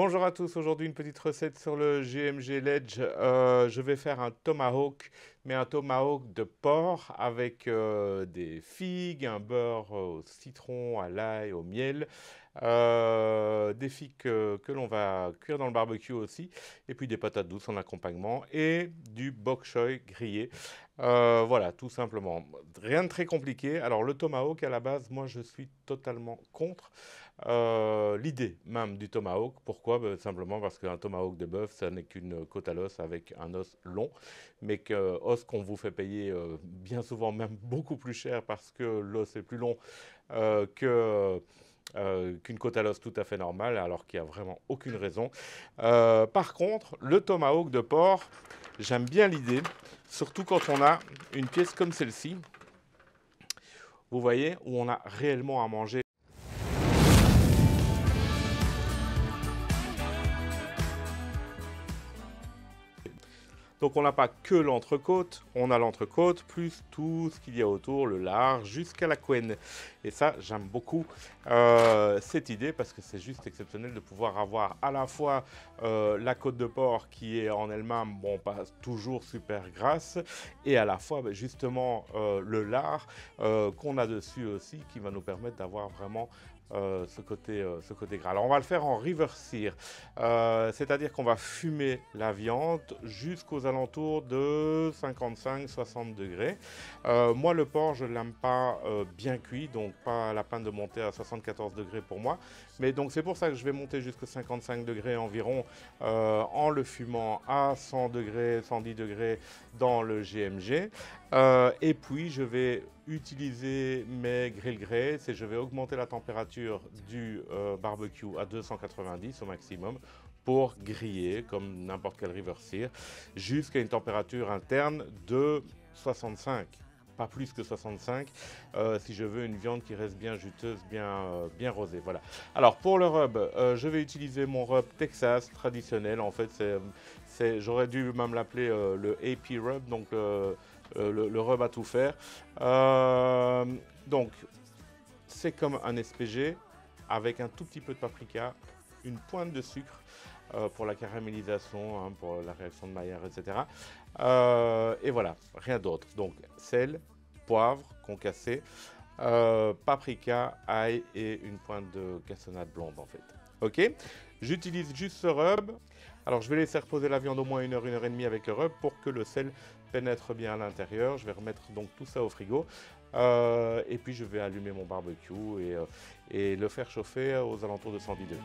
Bonjour à tous, aujourd'hui une petite recette sur le GMG Ledge. Je vais faire un tomahawk, mais un tomahawk de porc avec des figues, un beurre au citron, à l'ail, au miel, des figues que l'on va cuire dans le barbecue aussi, et puis des patates douces en accompagnement et du bok choy grillé. Voilà, tout simplement. Rien de très compliqué. Alors le tomahawk à la base, moi je suis totalement contre. L'idée même du tomahawk, pourquoi? Simplement parce qu'un tomahawk de bœuf, ça n'est qu'une côte à l'os avec un os long, mais que os qu'on vous fait payer bien souvent même beaucoup plus cher parce que l'os est plus long qu'une côte à l'os tout à fait normale, alors qu'il n'y a vraiment aucune raison. Par contre, le tomahawk de porc, j'aime bien l'idée, surtout quand on a une pièce comme celle-ci, vous voyez, où on a réellement à manger. Donc on n'a pas que l'entrecôte, on a l'entrecôte plus tout ce qu'il y a autour, le lard, jusqu'à la couenne. Et ça, j'aime beaucoup cette idée parce que c'est juste exceptionnel de pouvoir avoir à la fois la côte de porc qui est en elle-même, bon, pas toujours super grasse, et à la fois justement le lard qu'on a dessus aussi qui va nous permettre d'avoir vraiment ce côté gras. Alors on va le faire en reverse sear, c'est-à-dire qu'on va fumer la viande jusqu'aux alentours de 55-60 degrés. Moi le porc je ne l'aime pas bien cuit, donc pas la peine de monter à 74 degrés pour moi. Mais donc c'est pour ça que je vais monter jusqu'à 55 degrés environ en le fumant à 100 degrés, 110 degrés dans le GMG. Et puis je vais utiliser mes grill grates et je vais augmenter la température du barbecue à 290 au maximum pour griller comme n'importe quel reverse sear jusqu'à une température interne de 65. Pas plus que 65 si je veux une viande qui reste bien juteuse, bien rosée. Voilà. Alors pour le rub, je vais utiliser mon rub Texas traditionnel. En fait, j'aurais dû même l'appeler le AP rub, donc le rub à tout faire. Donc c'est comme un SPG avec un tout petit peu de paprika, une pointe de sucre pour la caramélisation, hein, pour la réaction de Maillard, etc. Et voilà, rien d'autre. Donc sel, poivre concassé, paprika, ail et une pointe de cassonade blonde en fait. Ok, j'utilise juste ce rub. Alors je vais laisser reposer la viande au moins 1 heure et demie avec le rub pour que le sel pénètre bien à l'intérieur. Je vais remettre donc tout ça au frigo. Et puis je vais allumer mon barbecue et le faire chauffer aux alentours de 110 degrés.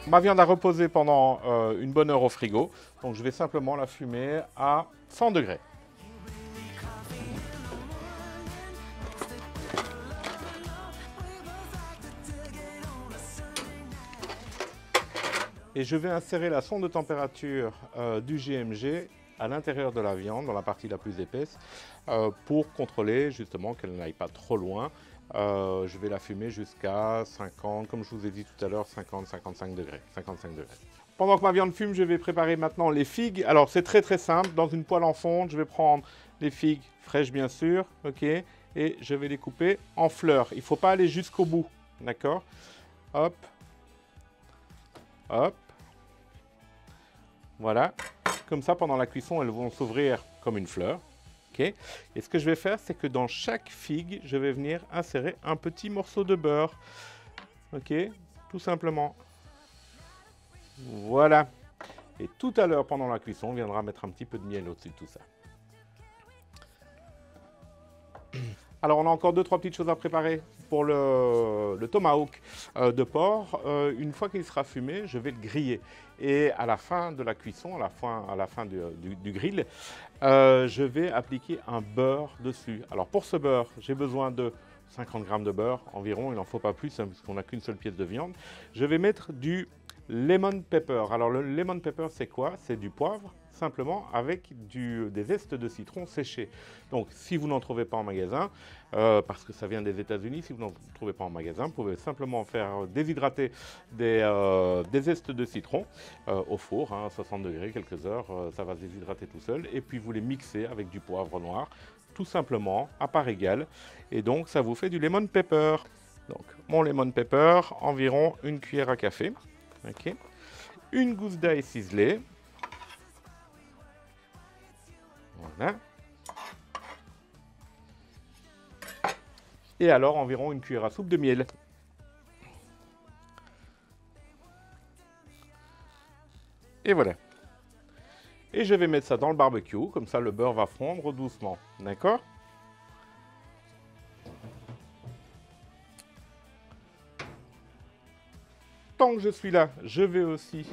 Ma viande a reposé pendant une bonne heure au frigo, donc je vais simplement la fumer à 100 degrés. Et je vais insérer la sonde de température du GMG à l'intérieur de la viande, dans la partie la plus épaisse, pour contrôler justement qu'elle n'aille pas trop loin. Je vais la fumer jusqu'à 50, comme je vous ai dit tout à l'heure, 50-55 degrés, 55 degrés. Pendant que ma viande fume, je vais préparer maintenant les figues. Alors c'est très simple, dans une poêle en fonte, je vais prendre les figues fraîches bien sûr, ok, et je vais les couper en fleurs. Il ne faut pas aller jusqu'au bout, d'accord? Hop, hop, voilà. Comme ça, pendant la cuisson, elles vont s'ouvrir comme une fleur. Okay. Et ce que je vais faire, c'est que dans chaque figue, je vais venir insérer un petit morceau de beurre. Ok, tout simplement. Voilà. Et tout à l'heure, pendant la cuisson, on viendra mettre un petit peu de miel au-dessus de tout ça. Alors, on a encore 2-3 petites choses à préparer pour le tomahawk de porc. Une fois qu'il sera fumé, je vais le griller. Et à la fin de la cuisson, à la fin du grill, je vais appliquer un beurre dessus. Alors, pour ce beurre, j'ai besoin de 50 g de beurre environ. Il n'en faut pas plus, hein, puisqu'on n'a qu'une seule pièce de viande. Je vais mettre du lemon pepper. Alors, le lemon pepper, c'est quoi? C'est du poivre, simplement avec des zestes de citron séchés. Donc si vous n'en trouvez pas en magasin, parce que ça vient des États-Unis, si vous n'en trouvez pas en magasin, vous pouvez simplement faire déshydrater des zestes de citron au four, hein, à 60 degrés, quelques heures, ça va se déshydrater tout seul, et puis vous les mixez avec du poivre noir, tout simplement, à part égale, et donc ça vous fait du lemon pepper. Donc mon lemon pepper, environ une cuillère à café, okay. Une gousse d'ail ciselée, voilà. Et alors environ une cuillère à soupe de miel. Et voilà. Et je vais mettre ça dans le barbecue, comme ça le beurre va fondre doucement, d'accord? Tant que je suis là, je vais aussi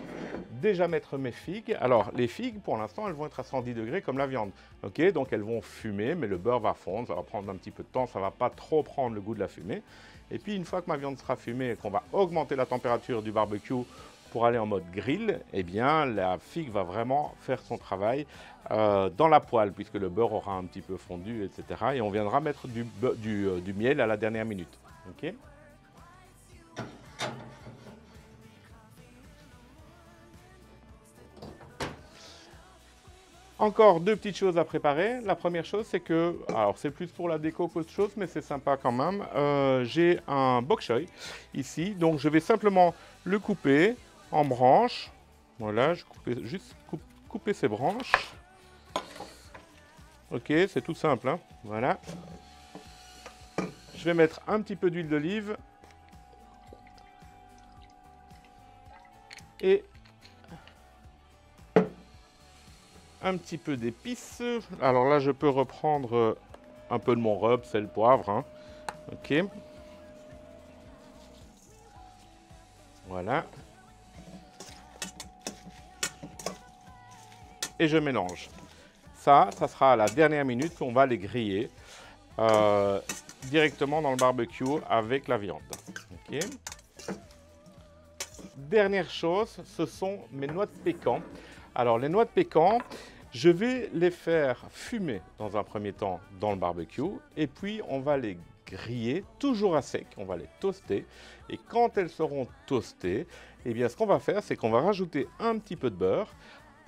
déjà mettre mes figues. Alors, les figues, pour l'instant, elles vont être à 110 degrés comme la viande. Ok, donc elles vont fumer, mais le beurre va fondre, ça va prendre un petit peu de temps, ça ne va pas trop prendre le goût de la fumée. Et puis, une fois que ma viande sera fumée et qu'on va augmenter la température du barbecue pour aller en mode grill, eh bien, la figue va vraiment faire son travail dans la poêle, puisque le beurre aura un petit peu fondu, etc. Et on viendra mettre du miel à la dernière minute. Ok ? Encore deux petites choses à préparer. La première chose, c'est que, alors c'est plus pour la déco qu'autre chose, mais c'est sympa quand même. J'ai un bok choy ici, donc je vais simplement le couper en branches. Voilà, je vais juste couper ces branches. Ok, c'est tout simple, hein. Voilà. Je vais mettre un petit peu d'huile d'olive et un petit peu d'épices. Alors là, je peux reprendre un peu de mon rub, sel, poivre. Hein. Ok. Voilà. Et je mélange. Ça sera à la dernière minute qu'on va les griller directement dans le barbecue avec la viande. Ok. Dernière chose, ce sont mes noix de pécan. Alors les noix de pécan, je vais les faire fumer dans un premier temps dans le barbecue et puis on va les griller toujours à sec, on va les toaster et quand elles seront toastées, eh bien ce qu'on va faire c'est qu'on va rajouter un petit peu de beurre,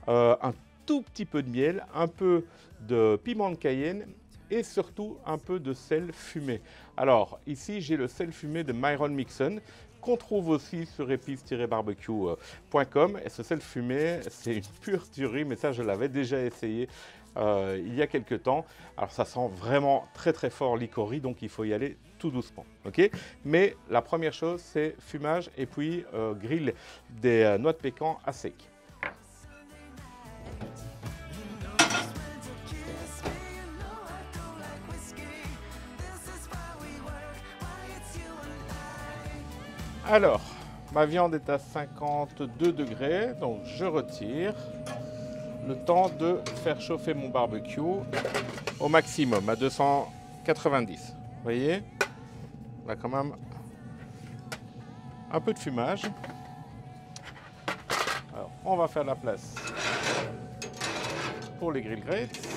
un tout petit peu de miel, un peu de piment de Cayenne et surtout un peu de sel fumé. Alors ici j'ai le sel fumé de Myron Mixon qu'on trouve aussi sur épices-barbecue.com et ce sel fumé c'est une pure tuerie, mais ça je l'avais déjà essayé il y a quelques temps. Alors ça sent vraiment très très fort l'icori, donc il faut y aller tout doucement, ok? Mais la première chose c'est fumage et puis grill des noix de pécan à sec. Alors, ma viande est à 52 degrés, donc je retire. Le temps de faire chauffer mon barbecue au maximum, à 290. Vous voyez, on a quand même un peu de fumage. Alors, on va faire la place pour les grill grates.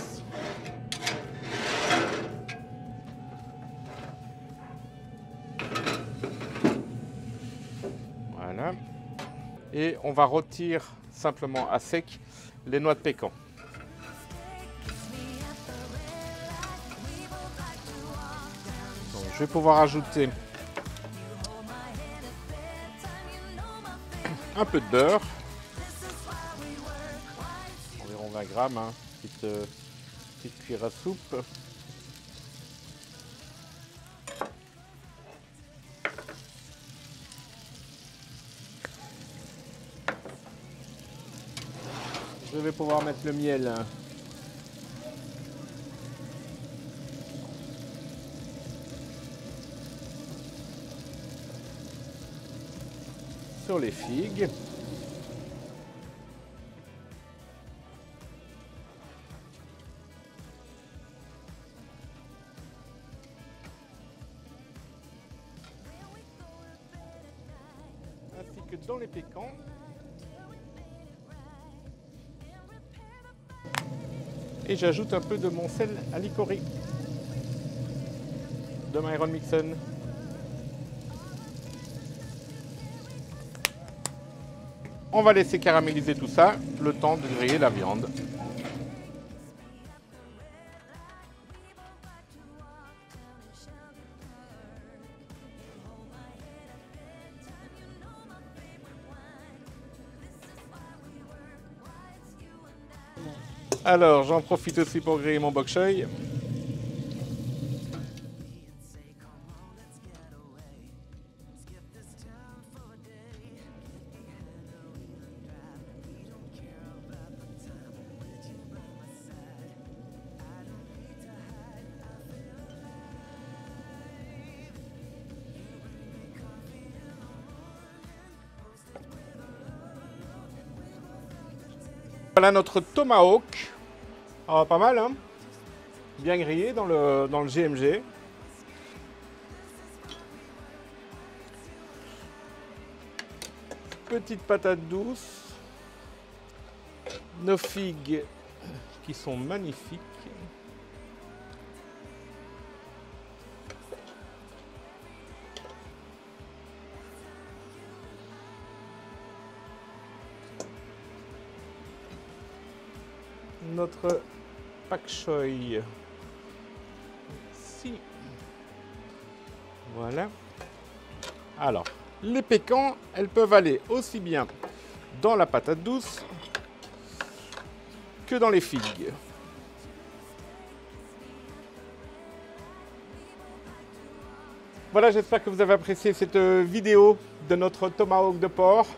Voilà. Et on va retirer simplement à sec les noix de pécan. Donc, je vais pouvoir ajouter un peu de beurre, environ 20 grammes, hein, petite cuillère à soupe. Je vais pouvoir mettre le miel. Sur les figues. Ainsi que dans les pécans. Et j'ajoute un peu de mon sel à l'icori de Myron Mixon. On va laisser caraméliser tout ça, le temps de griller la viande. Alors, j'en profite aussi pour griller mon bok choy. Voilà notre tomahawk. Ah, pas mal, hein? Bien grillé dans le GMG. Petite patate douce. Nos figues qui sont magnifiques. Notre pak choy ici. Voilà. Alors, les pécans, elles peuvent aller aussi bien dans la patate douce que dans les figues. Voilà, j'espère que vous avez apprécié cette vidéo de notre tomahawk de porc.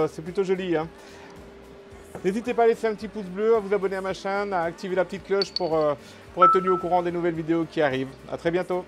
C'est plutôt joli, hein. N'hésitez pas à laisser un petit pouce bleu, à vous abonner à ma chaîne, à activer la petite cloche pour être tenu au courant des nouvelles vidéos qui arrivent. À très bientôt.